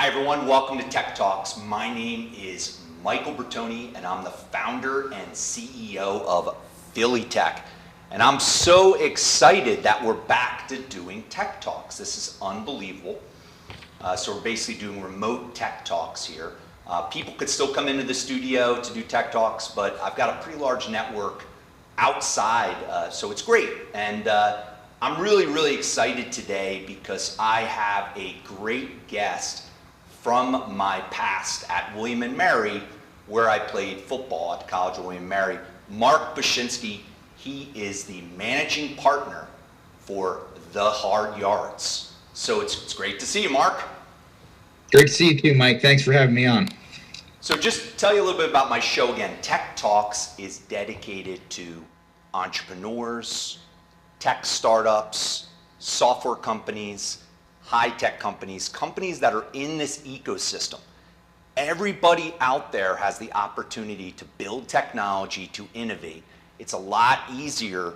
Hi everyone, welcome to Tech Talks. My name is Michael Bertoni and I'm the founder and CEO of Philly Tech. And I'm so excited that we're back to doing Tech Talks. This is unbelievable. So we're basically doing remote Tech Talks here. People could still come into the studio to do Tech Talks, but I've got a pretty large network outside, so it's great. And I'm really excited today because I have a great guest from my past at William & Mary, where I played football at the College of William & Mary. Mark Pushinsky, he is the managing partner for The Hard Yards. So it's great to see you, Mark. Great to see you too, Mike. Thanks for having me on. So just tell you a little bit about my show again. Tech Talks is dedicated to entrepreneurs, tech startups, software companies, high-tech companies, companies that are in this ecosystem. Everybody out there has the opportunity to build technology, to innovate. It's a lot easier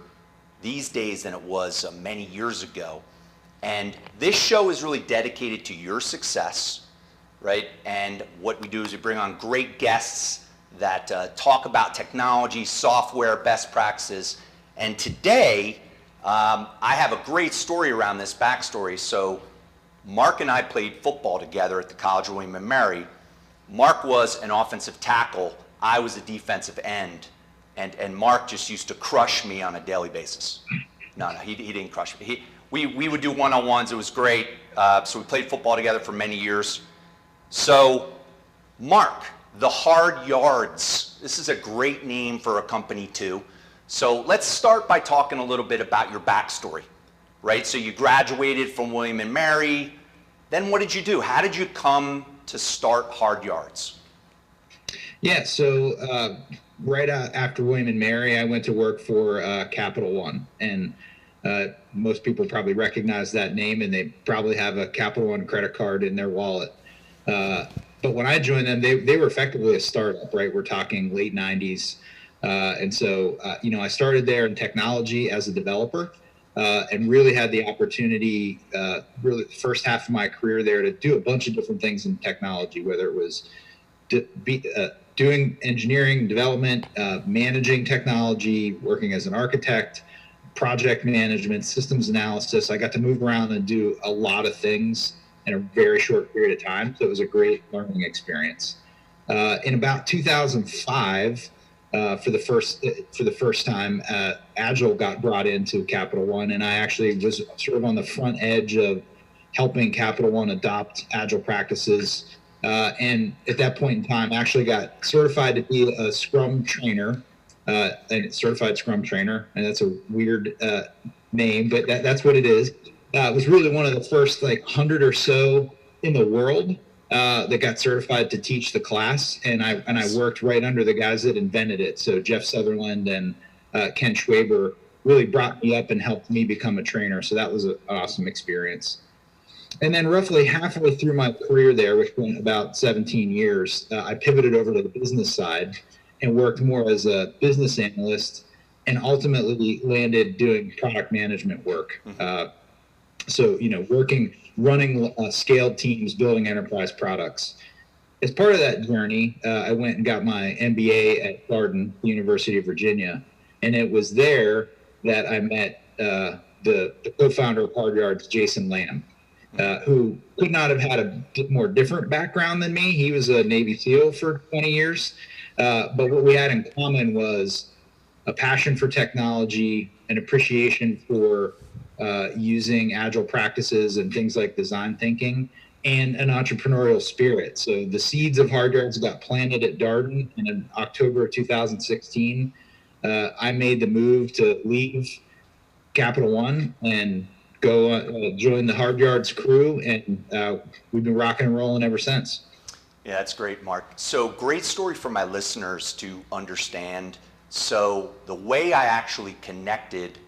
these days than it was many years ago. And this show is really dedicated to your success, right? And what we do is we bring on great guests that talk about technology, software, best practices. And today, I have a great story around this backstory. So Mark and I played football together at the College of William & Mary. Mark was an offensive tackle. I was a defensive end. And Mark just used to crush me on a daily basis. No, he didn't crush me. We would do one-on-ones. It was great. So we played football together for many years. So Mark, The Hard Yards. This is a great name for a company too. So let's start by talking a little bit about your backstory, right? So you graduated from William & Mary. Then what did you do? How did you come to start Hard Yards? Yeah, so right after William & Mary, I went to work for Capital One. And most people probably recognize that name, and they probably have a Capital One credit card in their wallet. But when I joined them, they were effectively a startup, right? We're talking late 90s. And so, I started there in technology as a developer. And really had the opportunity, really the first half of my career there, to do a bunch of different things in technology, whether it was doing engineering, development, managing technology, working as an architect, project management, systems analysis. I got to move around and do a lot of things in a very short period of time. So it was a great learning experience. In about 2005, for the first time, Agile got brought into Capital One, and I actually was sort of on the front edge of helping Capital One adopt Agile practices. And at that point in time, I actually got certified to be a Scrum trainer, and certified Scrum trainer, and that's a weird name, but that's what it is. It was really one of the first 100 or so in the world that got certified to teach the class, and I worked right under the guys that invented it. So Jeff Sutherland and Ken Schwaber really brought me up and helped me become a trainer. So that was an awesome experience. And then roughly halfway through my career there, which went about 17 years, I pivoted over to the business side and worked more as a business analyst, and ultimately landed doing product management work. So running scaled teams, building enterprise products. As part of that journey, I went and got my MBA at Darden, University of Virginia. And it was there that I met the co-founder of Hard Yards, Jason Lamb, who could not have had a more different background than me. He was a Navy SEAL for 20 years. But what we had in common was a passion for technology, an appreciation for using Agile practices and things like design thinking, and an entrepreneurial spirit. So the seeds of Hard Yards got planted at Darden, and in October of 2016, I made the move to leave Capital One and go join the Hard Yards crew, and we've been rocking and rolling ever since. Yeah, that's great, Mark. So great story for my listeners to understand. So the way I actually connected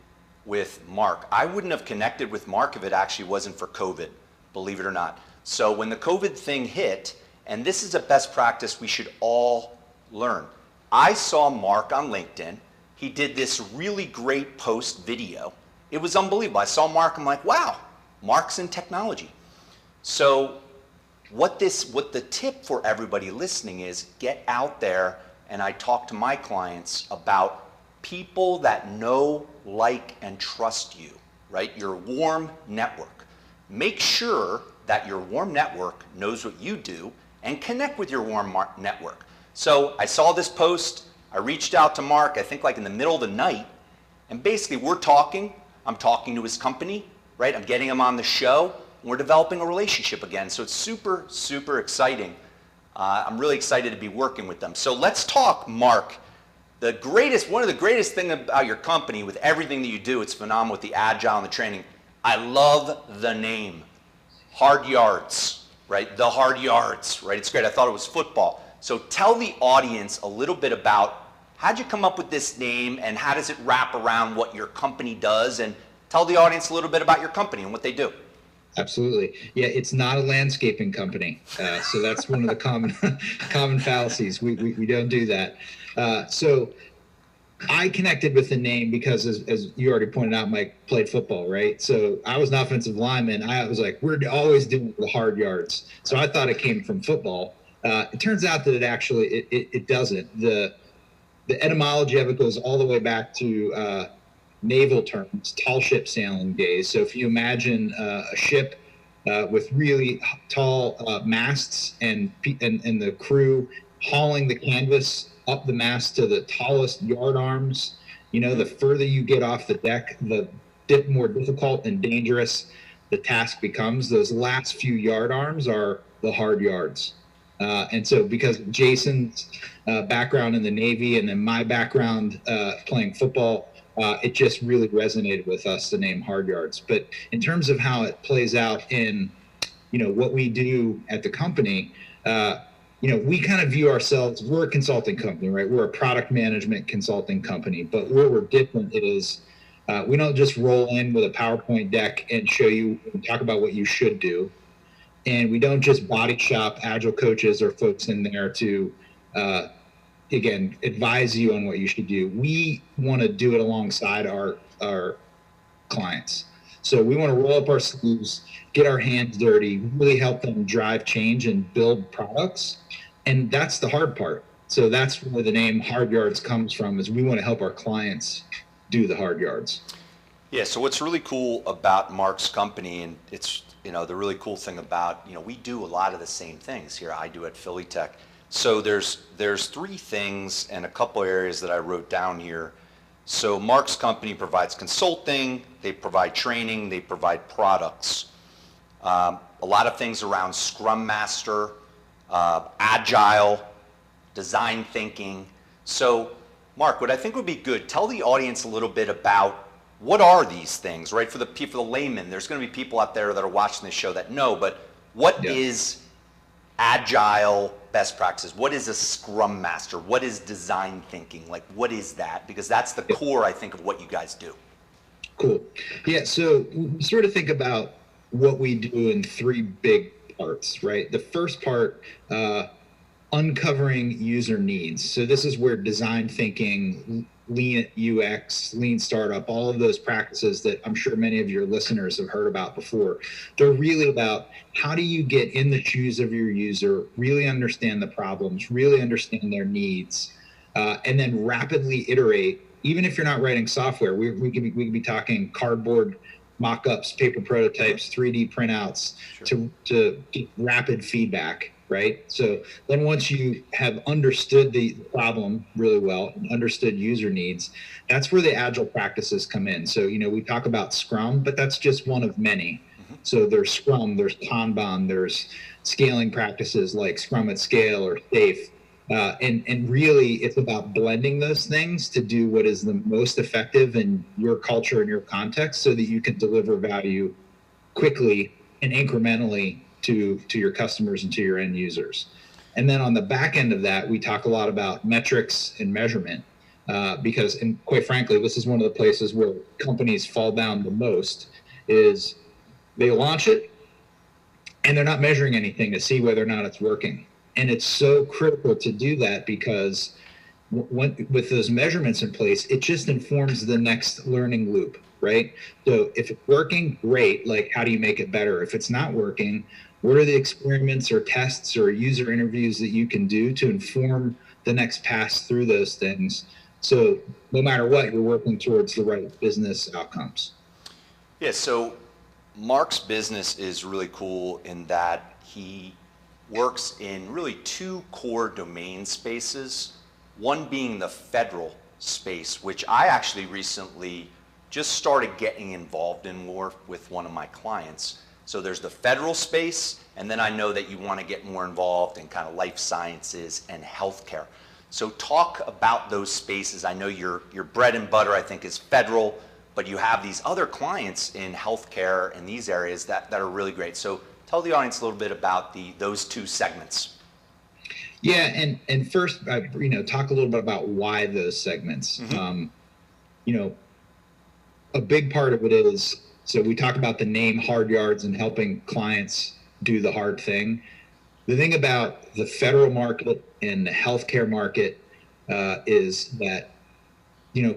with Mark, I wouldn't have connected with Mark if it actually wasn't for COVID, believe it or not. So when the COVID thing hit, and this is a best practice we should all learn. I saw Mark on LinkedIn. He did this really great post video. It was unbelievable. I saw Mark, I'm like, wow, Mark's in technology. So what the tip for everybody listening is, get out there, and I talk to my clients about people that know, like, and trust you, right? Your warm network. Make sure that your warm network knows what you do and connect with your warm network. So I saw this post, I reached out to Mark, I think like in the middle of the night, and basically we're talking, I'm talking to his company, right? I'm getting him on the show, and we're developing a relationship again. So it's super, super exciting. I'm really excited to be working with them. So let's talk, Mark. One of the greatest things about your company, with everything that you do, it's phenomenal with the agile and the training. I love the name, Hard Yards, right? The Hard Yards, right? It's great. I thought it was football. So tell the audience a little bit about how'd you come up with this name and how does it wrap around what your company does, and tell the audience a little bit about your company and what they do. Absolutely. Yeah, it's not a landscaping company. So that's one of the common fallacies. We don't do that. So I connected with the name because, as you already pointed out, Mike played football, right? So I was an offensive lineman. I was like, we're always doing the hard yards. So I thought it came from football. It turns out that it doesn't. The etymology of it goes all the way back to naval terms, tall ship sailing days. So if you imagine a ship with really tall masts and the crew hauling the canvas up the mast to the tallest yard arms, the further you get off the deck, the more difficult and dangerous the task becomes. Those last few yard arms are the hard yards. And so because Jason's background in the Navy and then my background playing football, it just really resonated with us, the name Hard Yards. But in terms of how it plays out in, what we do at the company, we kind of view ourselves, we're a consulting company, right? We're a product management consulting company, but where we're different is we don't just roll in with a PowerPoint deck and show you and talk about what you should do. And we don't just body shop agile coaches or folks in there to, again, advise you on what you should do. We want to do it alongside our clients. So we want to roll up our sleeves, get our hands dirty, really help them drive change and build products. And that's the hard part. So that's where the name Hard Yards comes from, is we want to help our clients do the hard yards. Yeah, so what's really cool about Mark's company, and it's, the really cool thing about, we do a lot of the same things here. I do at Philly Tech. So there's three things and a couple areas that I wrote down here. So Mark's company provides consulting, they provide training, they provide products. A lot of things around Scrum Master, Agile, design thinking. So Mark, what I think would be good, tell the audience a little bit about what are these things, right? For the layman, there's going to be people out there that are watching this show that know, but what is Agile best practices? What is a Scrum Master? What is design thinking? Like, what is that? Because that's the core, I think, of what you guys do. Cool. Yeah, so we sort of think about what we do in three big parts, right? The first part, uncovering user needs. So this is where design thinking, lean UX, lean startup, all of those practices that I'm sure many of your listeners have heard about before. They're really about how do you get in the shoes of your user, really understand the problems, really understand their needs, and then rapidly iterate. Even if you're not writing software, we could be talking cardboard mock-ups, paper prototypes, 3D printouts, to get rapid feedback. Right? So then once you have understood the problem really well and understood user needs, that's where the agile practices come in. So, we talk about Scrum, but that's just one of many. So there's Scrum, there's Kanban, there's scaling practices like Scrum at Scale or SAFe. And really it's about blending those things to do what is the most effective in your culture and your context so that you can deliver value quickly and incrementally to your customers and to your end users. And then on the back end of that, we talk a lot about metrics and measurement because, and quite frankly, this is one of the places where companies fall down the most is they launch it and they're not measuring anything to see whether or not it's working. And it's so critical to do that because with those measurements in place, it just informs the next learning loop, right? So if it's working, great. Like, how do you make it better? If it's not working, What are the experiments or tests or user interviews that you can do to inform the next pass through those things? So no matter what, you're working towards the right business outcomes. Yeah, so Mark's business is really cool in that he works in really two core domain spaces, one being the federal space, which I actually recently just started getting involved in more with one of my clients. So there's the federal space, and then I know that you want to get more involved in kind of life sciences and healthcare. So talk about those spaces. I know your bread and butter, I think, is federal, but you have these other clients in healthcare and these areas that are really great. So tell the audience a little bit about those two segments. Yeah, and first, talk a little bit about why those segments. A big part of it is, so we talk about the name hard yards and helping clients do the hard thing. The thing about the federal market and the healthcare market is that,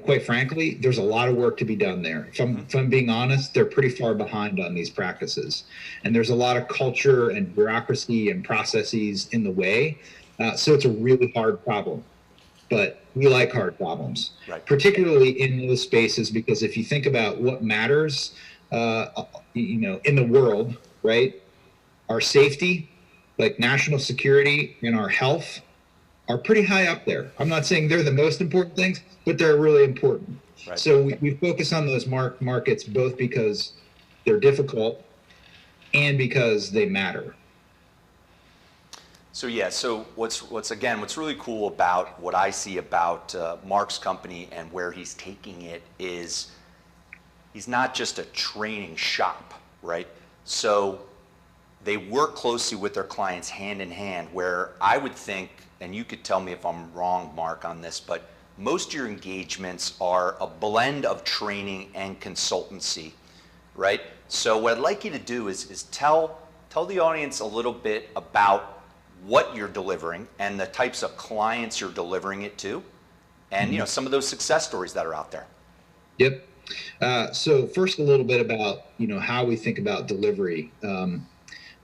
quite frankly, there's a lot of work to be done there. If I'm being honest, they're pretty far behind on these practices. And there's a lot of culture and bureaucracy and processes in the way. So it's a really hard problem. But we like hard problems, right, particularly in those spaces, because if you think about what matters, in the world, right, our safety, like national security and our health are pretty high up there. I'm not saying they're the most important things, but they're really important. Right. So we focus on those markets both because they're difficult and because they matter. So yeah, so what's really cool about what I see about Mark's company and where he's taking it is he's not just a training shop, right? So they work closely with their clients hand in hand, where I would think, and you could tell me if I'm wrong, Mark, on this, but most of your engagements are a blend of training and consultancy, right? So what I'd like you to do is tell the audience a little bit about what you're delivering and the types of clients you're delivering it to, and some of those success stories that are out there. Yep. So first, a little bit about how we think about delivery.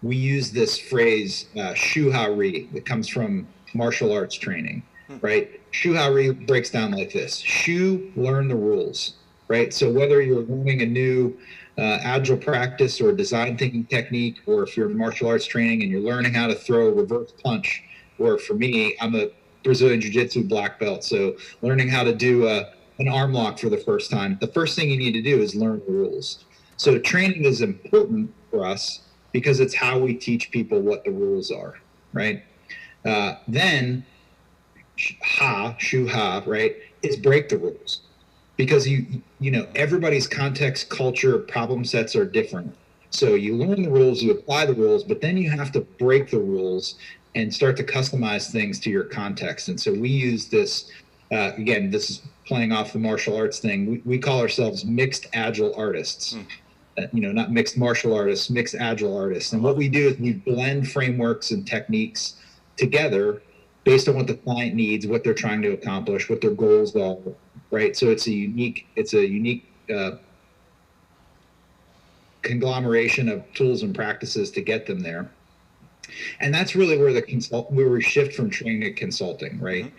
We use this phrase "shu-ha-ri" that comes from martial arts training, right? Shu-ha-ri breaks down like this: Shu, learn the rules, right? So whether you're learning a new agile practice or design thinking technique, or if you're in martial arts training and you're learning how to throw a reverse punch, or for me, I'm a Brazilian Jiu-Jitsu black belt, so learning how to do an arm lock for the first time, the first thing you need to do is learn the rules. So training is important for us because it's how we teach people what the rules are, right? Then shu-ha, right, is break the rules. Because everybody's context, culture, problem sets are different. So you learn the rules, you apply the rules, but then you have to break the rules and start to customize things to your context. And so we use this, again, this is playing off the martial arts thing. We call ourselves mixed agile artists. Not mixed martial artists, mixed agile artists. And what we do is we blend frameworks and techniques together based on what the client needs, what they're trying to accomplish, what their goals are, right? So it's a unique conglomeration of tools and practices to get them there. And that's really where where we shift from training to consulting, right?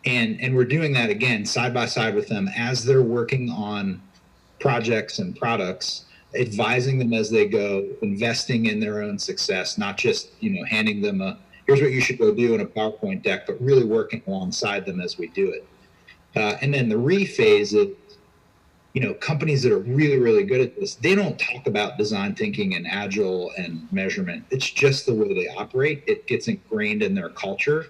And we're doing that again side by side with them as they're working on projects and products, advising them as they go, investing in their own success, not just handing them here's what you should go do in a PowerPoint deck, but really working alongside them as we do it. And then the re-phase is, companies that are really, really good at this, they don't talk about design thinking and agile and measurement. It's just the way they operate. It gets ingrained in their culture.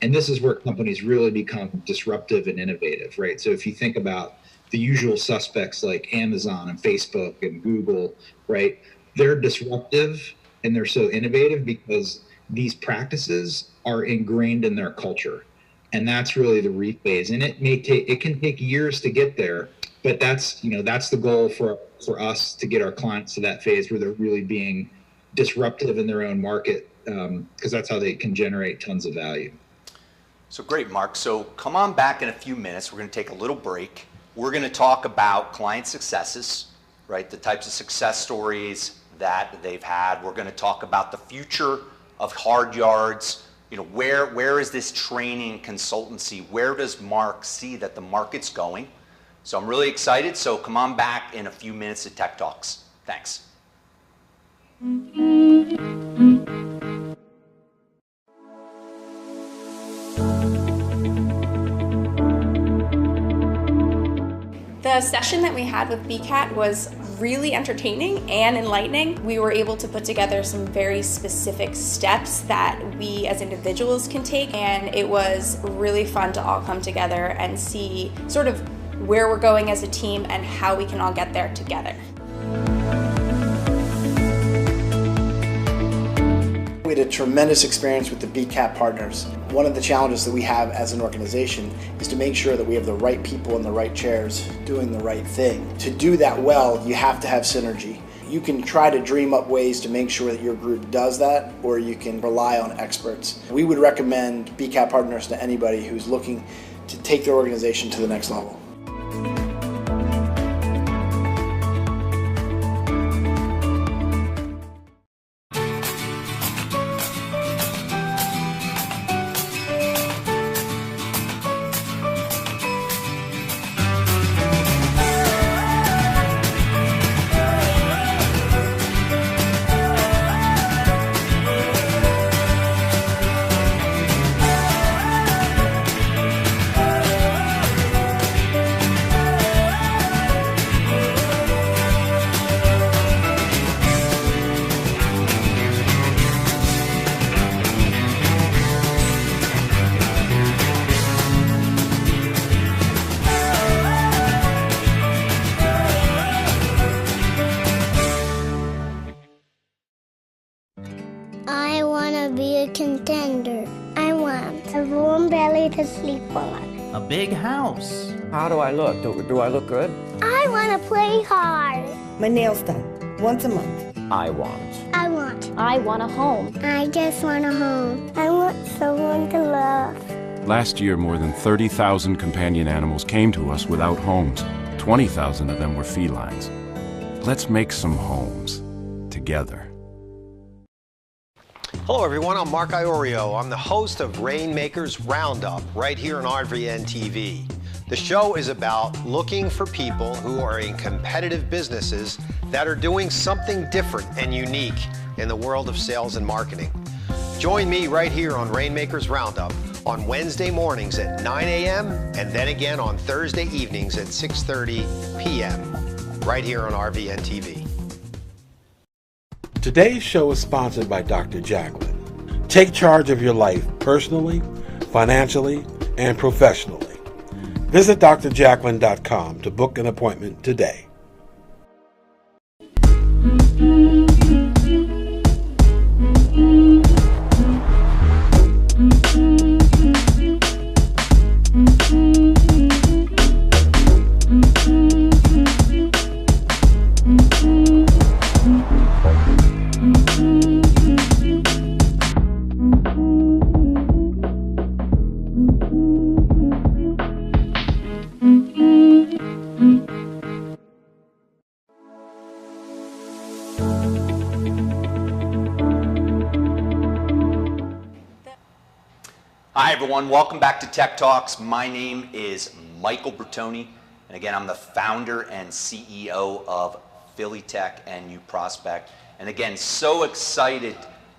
And this is where companies really become disruptive and innovative, right? So if you think about the usual suspects like Amazon and Facebook and Google, right? They're disruptive and they're so innovative because these practices are ingrained in their culture. And that's really the re-phase. And it can take years to get there, but that's the goal for us to get our clients to that phase where they're really being disruptive in their own market, because that's how they can generate tons of value. So great, Mark. So come on back in a few minutes. We're going to take a little break. We're going to talk about client successes, right? The types of success stories, that they've had. We're going to talk about the future of hard yards. You know, where is this training consultancy? Where does Mark see that the market's going? So I'm really excited. So come on back in a few minutes to Tech Talks. Thanks. The session that we had with BCAT was really entertaining and enlightening. We were able to put together some very specific steps that we as individuals can take, and it was really fun to all come together and see sort of where we're going as a team and how we can all get there together. We had a tremendous experience with the BCAT partners. One of the challenges that we have as an organization is to make sure that we have the right people in the right chairs doing the right thing. To do that well, you have to have synergy. You can try to dream up ways to make sure that your group does that, or you can rely on experts. We would recommend BCAT partners to anybody who's looking to take their organization to the next level. I want to be a contender. I want a warm belly to sleep on. A big house. How do I look? Do I look good? I want to play hard. My nails done once a month. I want a home. I just want a home. I want someone to love. Last year, more than 30,000 companion animals came to us without homes. 20,000 of them were felines. Let's make some homes together. Hello everyone, I'm Mark Iorio. I'm the host of Rainmakers Roundup right here on RVN TV. The show is about looking for people who are in competitive businesses that are doing something different and unique in the world of sales and marketing. Join me right here on Rainmakers Roundup on Wednesday mornings at 9 a.m. and then again on Thursday evenings at 6:30 p.m. right here on RVN TV. Today's show is sponsored by Dr. Jacqueline. Take charge of your life personally, financially, and professionally. Visit drjacqueline.com to book an appointment today. Hi everyone, welcome back to Tech Talks. My name is Michael Bertoni, and again, I'm the founder and CEO of Philly Tech and U Prospect. And again, so excited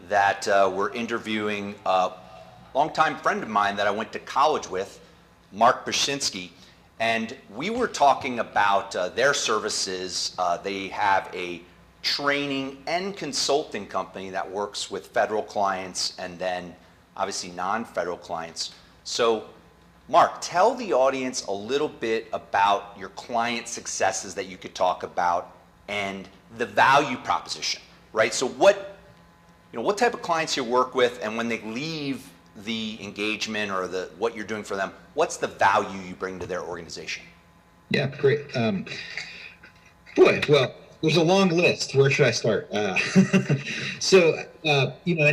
that we're interviewing a longtime friend of mine that I went to college with, Mark Pushinsky. And we were talking about their services. They have a training and consulting company that works with federal clients and then obviously non-federal clients. So Mark, tell the audience a little bit about your client successes that you could talk about and the value proposition, right? So what type of clients you work with, and when they leave the engagement or what you're doing for them, what's the value you bring to their organization? Yeah, great. Well, there's a long list. Where should I start? And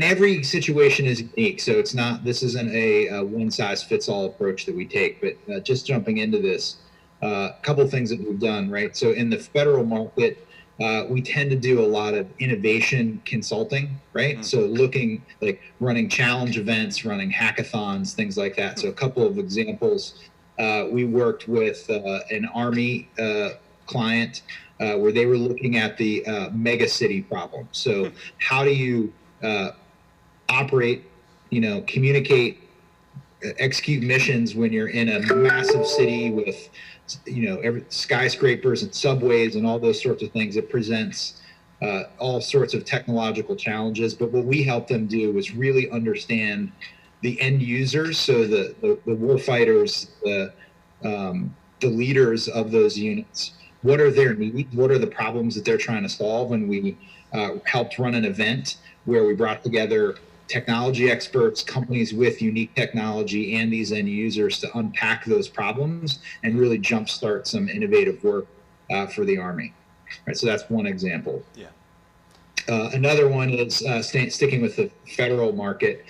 every situation is unique. So this isn't a one-size-fits-all approach that we take. But just jumping into this, a couple of things that we've done, right? So in the federal market, we tend to do a lot of innovation consulting, right? So looking like running challenge events, running hackathons, things like that. So a couple of examples, we worked with an Army client where they were looking at the mega city problem. So how do you operate, communicate, execute missions when you're in a massive city with, skyscrapers and subways and all those sorts of things? It presents all sorts of technological challenges. But what we help them do is really understand the end users, so the war fighters, the leaders of those units. What are their needs? What are the problems that they're trying to solve? And we helped run an event where we brought together technology experts, companies with unique technology, and these end users to unpack those problems and really jumpstart some innovative work for the Army. Right, so that's one example. Yeah. Another one is sticking with the federal market.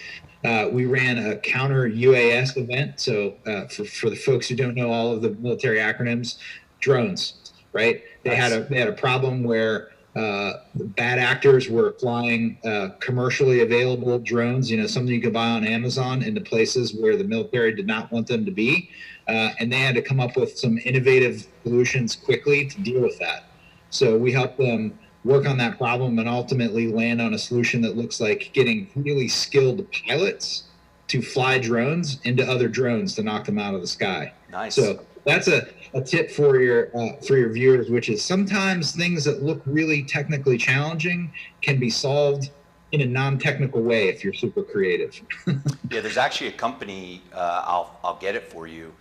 We ran a counter UAS event. So for the folks who don't know all of the military acronyms, drones, right? They had a problem where the bad actors were flying commercially available drones, something you could buy on Amazon, into places where the military did not want them to be. And they had to come up with some innovative solutions quickly to deal with that. So we helped them work on that problem and ultimately land on a solution that looks like getting really skilled pilots to fly drones into other drones to knock them out of the sky. Nice. So that's a tip for your viewers, which is sometimes things that look really technically challenging can be solved in a non-technical way if you're super creative. Yeah, there's actually a company, I'll get it for you.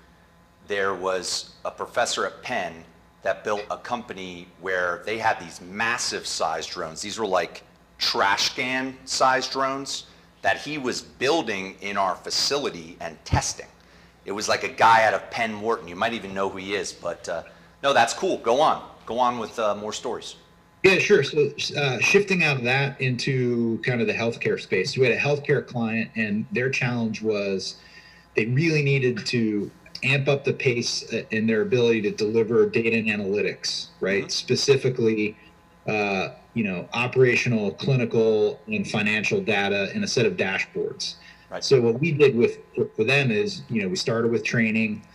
There was a professor at Penn that built a company where they had these massive size drones. These were like trash can size drones that he was building in our facility and testing. It was like a guy out of Penn Morton. You might even know who he is, but no, that's cool. Go on with more stories. Yeah, sure. So shifting out of that into kind of the healthcare space, we had a healthcare client, and their challenge was they really needed to amp up the pace in their ability to deliver data and analytics, right? Mm-hmm. Specifically, operational, clinical, and financial data in a set of dashboards. Right. So what we did for them is, we started with training.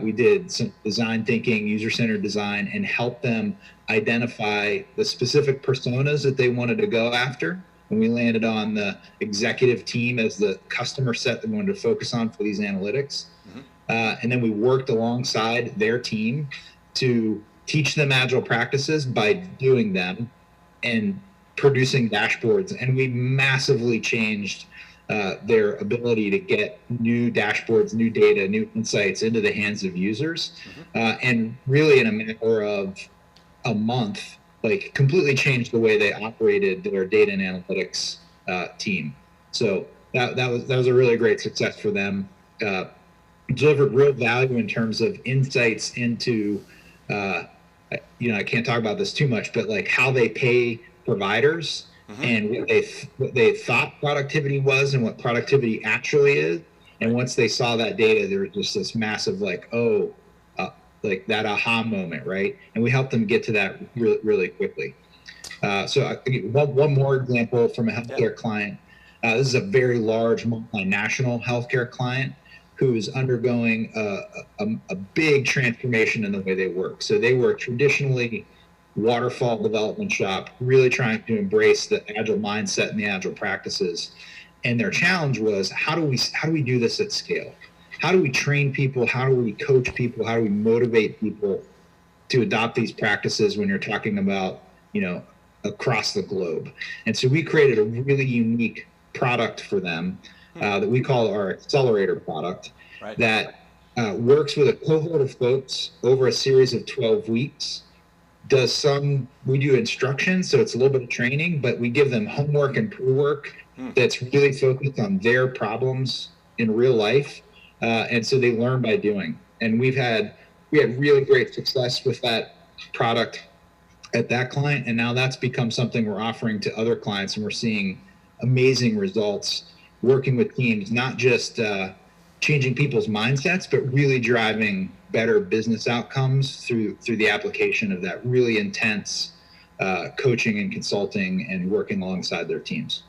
We did some design thinking, user-centered design, and helped them identify the specific personas that they wanted to go after. And we landed on the executive team as the customer set that we wanted to focus on for these analytics. Mm-hmm. And then we worked alongside their team to teach them agile practices by doing them and producing dashboards. And we massively changed their ability to get new dashboards, new data, new insights into the hands of users. Mm-hmm. And really in a matter of a month, completely changed the way they operated their data and analytics team. So that was a really great success for them. Delivered real value in terms of insights into, I can't talk about this too much, but how they pay providers. Mm-hmm. And what they thought productivity was and what productivity actually is. And once they saw that data, there was just this massive that aha moment, right? And we helped them get to that really, really quickly. So one more example from a healthcare client. This is a very large multinational healthcare client who is undergoing a big transformation in the way they work. So they were traditionally waterfall development shop, really trying to embrace the agile mindset and the agile practices. And their challenge was, how do we do this at scale? How do we train people? How do we coach people? How do we motivate people to adopt these practices when you're talking about, across the globe? And so we created a really unique product for them that we call our accelerator product. Right. That works with a cohort of folks over a series of 12 weeks. We do instruction, so it's a little bit of training, but we give them homework and pre-work that's really focused on their problems in real life. And so they learn by doing. And we had really great success with that product at that client. And now that's become something we're offering to other clients, and we're seeing amazing results working with teams, not just changing people's mindsets, but really driving better business outcomes through the application of that really intense coaching and consulting and working alongside their teams.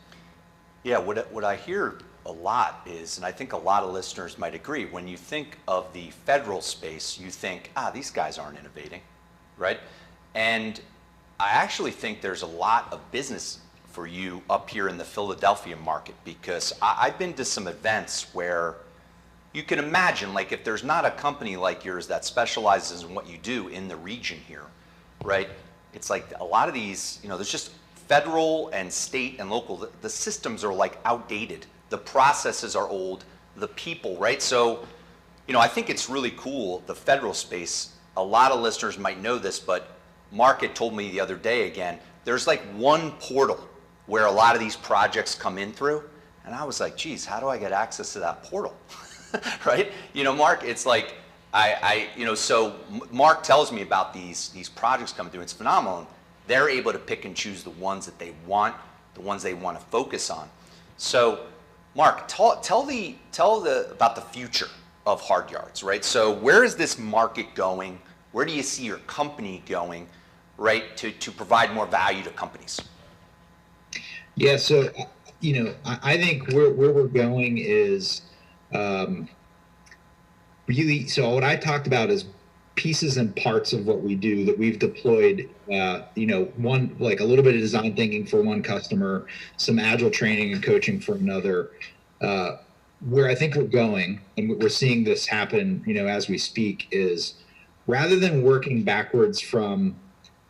Yeah, what I hear a lot is, and I think a lot of listeners might agree, when you think of the federal space, you think, these guys aren't innovating, right? And I actually think there's a lot of business for you up here in the Philadelphia market, because I've been to some events where you can imagine, like, if there's not a company like yours that specializes in what you do in the region here, right? It's like a lot of these, there's just federal and state and local, the systems are like outdated. The processes are old, the people, right? So, I think it's really cool, the federal space. A lot of listeners might know this, but Mark had told me the other day again, there's like one portal where a lot of these projects come in through. And I was like, geez, how do I get access to that portal? Right? Mark, it's like, so Mark tells me about these projects coming through. It's phenomenal. They're able to pick and choose the ones that they want, the ones they want to focus on. So, Mark, tell about the future of hard yards, right? So, where is this market going? Where do you see your company going, right, to provide more value to companies? Yeah, so I think where we're going is really. So what I talked about is pieces and parts of what we do that we've deployed, one, like a little bit of design thinking for one customer, some agile training and coaching for another. Where I think we're going, and we're seeing this happen, as we speak, is rather than working backwards from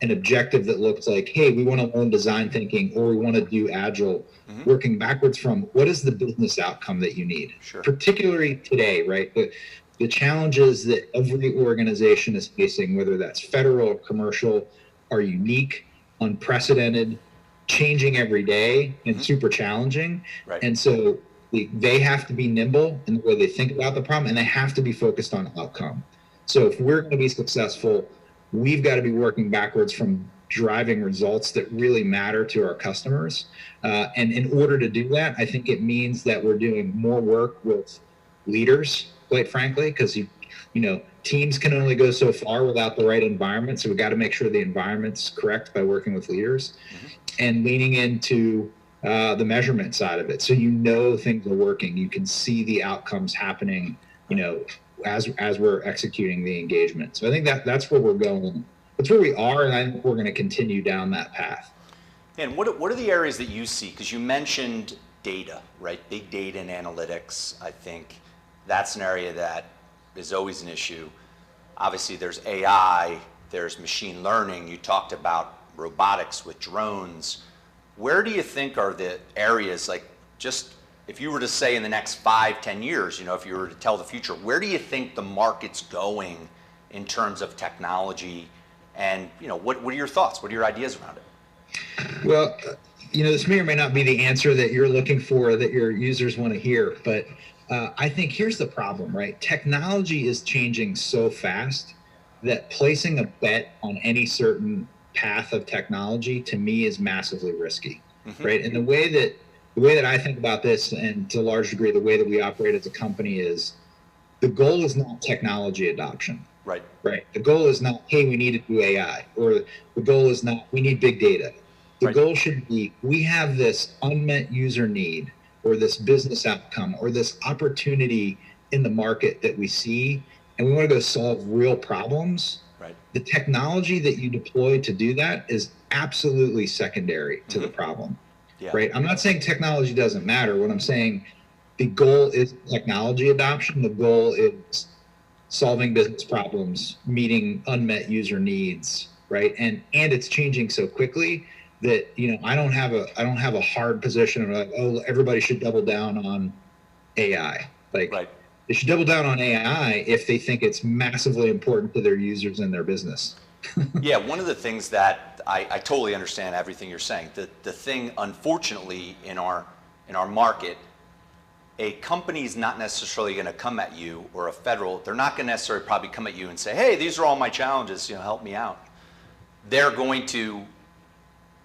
an objective that looks like, hey, we want to learn design thinking or we want to do agile, working backwards from what is the business outcome that you need, particularly today, right? The challenges that every organization is facing, whether that's federal or commercial, are unique, unprecedented, changing every day, and super challenging. Right. And so they have to be nimble in the way they think about the problem, and they have to be focused on outcome. So if we're going to be successful, we've got to be working backwards from driving results that really matter to our customers. And in order to do that, I think it means that we're doing more work with leaders, quite frankly, because teams can only go so far without the right environment. So we've got to make sure the environment's correct by working with leaders and leaning into the measurement side of it. So things are working. You can see the outcomes happening, as we're executing the engagement. So I think that's where we're going. That's where we are, and I think we're going to continue down that path. And what are the areas that you see? Because you mentioned data, right? Big data and analytics. I think that's an area that is always an issue. Obviously, there's AI, there's machine learning. You talked about robotics with drones. Where do you think are the areas, like, just if you were to say in the next 5-10 years, if you were to tell the future, where do you think the market's going in terms of technology? And, what are your thoughts? What are your ideas around it? Well, this may or may not be the answer that you're looking for, that your users want to hear, but I think here's the problem, right? Technology is changing so fast that placing a bet on any certain path of technology, to me, is massively risky, right? And the way that I think about this, and to a large degree the way that we operate as a company, is the goal is not technology adoption. Right. The goal is not, hey, we need to do AI, or the goal is not, we need big data. The goal should be, we have this unmet user need, or this business outcome, or this opportunity in the market that we see, and we want to go solve real problems. Right. The technology that you deploy to do that is absolutely secondary to the problem. Yeah. Right. I'm not saying technology doesn't matter. What I'm saying, the goal is technology adoption. The goal is solving business problems, meeting unmet user needs, right? And it's changing so quickly that I don't have a hard position of like, oh, everybody should double down on AI. Like, they should double down on AI if they think it's massively important to their users and their business. Yeah, one of the things that I totally understand everything you're saying. The thing, unfortunately, in our market, a company's not necessarily going to come at you, or a federal, they're not going to necessarily probably come at you and say, hey, these are all my challenges, help me out. They're going to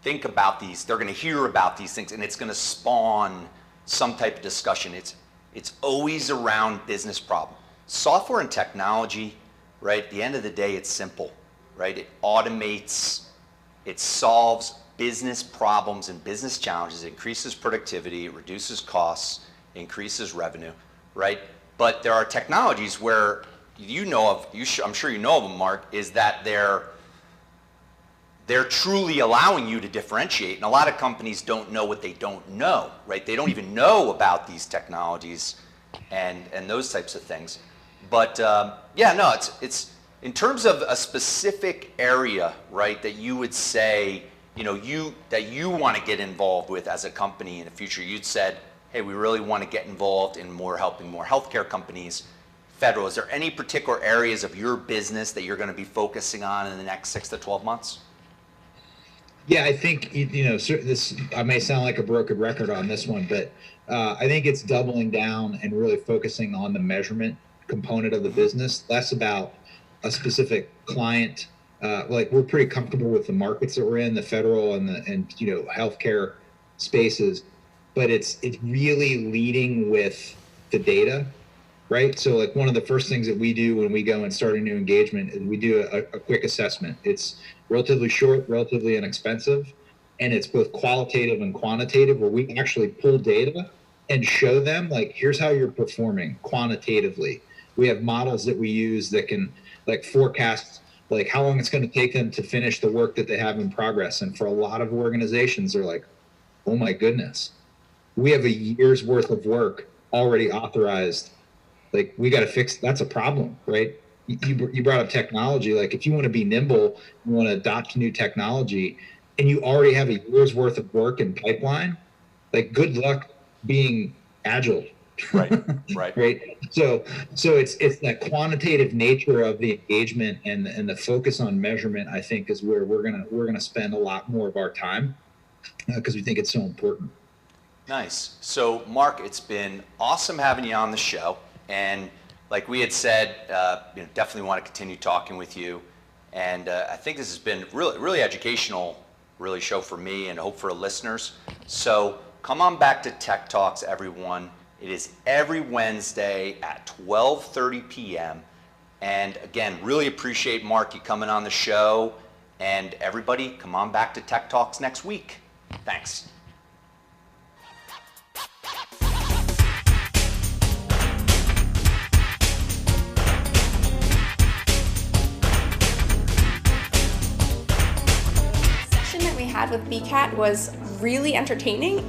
think about these, they're going to hear about these things, and it's going to spawn some type of discussion. It's always around business problem. Software and technology, right, at the end of the day, it's simple, right? It automates It solves business problems and business challenges, increases productivity, it reduces costs, increases revenue, right? But there are technologies where I'm sure you know of them, Mark, is that they're truly allowing you to differentiate. And a lot of companies don't know what they don't know, right? They don't even know about these technologies and those types of things. But it's in terms of a specific area, right, that you would say, that you want to get involved with as a company in the future. You'd said, hey, we really want to get involved in helping more healthcare companies. Federal, is there any particular areas of your business that you're going to be focusing on in the next 6 to 12 months? Yeah, I think, this, I may sound like a broken record on this one, but I think it's doubling down and really focusing on the measurement component of the business, less about a specific client. We're pretty comfortable with the markets that we're in, the federal and healthcare spaces, but it's really leading with the data, right? So one of the first things that we do when we go and start a new engagement is we do a quick assessment. It's relatively short, relatively inexpensive, and it's both qualitative and quantitative, where we actually pull data and show them, here's how you're performing quantitatively. We have models that we use that can forecast how long it's going to take them to finish the work that they have in progress. And for a lot of organizations, they're like, oh my goodness, we have a year's worth of work already authorized. We got to fix, that's a problem, right? You brought up technology. If you want to be nimble, you want to adopt new technology, and you already have a year's worth of work in pipeline, good luck being agile. Right. Right. So it's that quantitative nature of the engagement and the focus on measurement, I think, is where we're gonna spend a lot more of our time because we think it's so important. Nice. So, Mark, it's been awesome having you on the show, and like we had said, definitely want to continue talking with you. And I think this has been really educational, show for me and hope for the listeners. So come on back to Tech Talks, everyone. It is every Wednesday at 12:30 p.m. And again, really appreciate, Mark, you coming on the show. And everybody, come on back to Tech Talks next week. Thanks. With BCAT was really entertaining